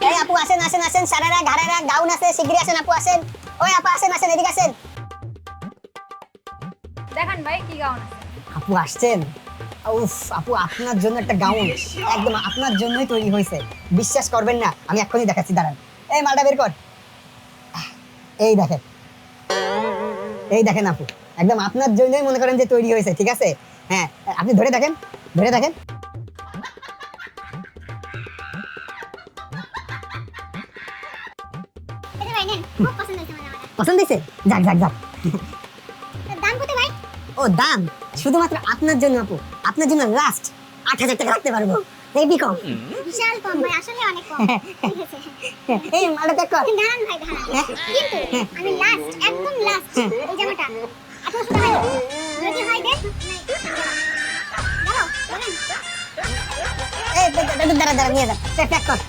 এই আপু আসেন আসেন আসেন, সারারা ঘাড়েরা গাউন আছে, শিগগিরই আসেন আপু আসেন। ওই আপু আসেন আসেন, এদিকে আসেন। দেখান ভাই কি গাউন আছে। আপু আসছেন। উফ আপু, আপনার জন্য একটা গাউন একদম আপনার জন্যই তৈরি হয়েছে। বিশ্বাস করবেন না, আমি এক্ষুনি দেখাচ্ছি, দাঁড়ান। এই মালটা বের কর। এই দেখেন, এই দেখেন আপু, একদম আপনার জন্যই মনে করেন যে তৈরি হয়েছে, ঠিক আছে? হ্যাঁ, আপনি ধরে দেখেন, ধরে দেখেন। এটা ভাই নেন, খুব পছন্দ হয়েছে আমার। পছন্দ হয়েছে? যাক যাক যাক। দাম কত ভাই? ও দাম শুধুমাত্র আপনার জন্য আপু, আপনার জন্য লাস্ট 8,000 টাকা রাখতে পারবো। এই কম। বিশাল কম ভাই, আসলে অনেক কম। ঠিক আছে। এই মালটা দেখ কর। দাঁড়ান ভাই দাঁড়ান। কিন্তু আমি লাস্ট, একদম লাস্ট এই জামাটা 1800 টাকা দেব। যদি হয় দেন, দাঁড়াও বলেন। এই দাঁড়া দাঁড়া, নিয়ে যা, প্যাক কর।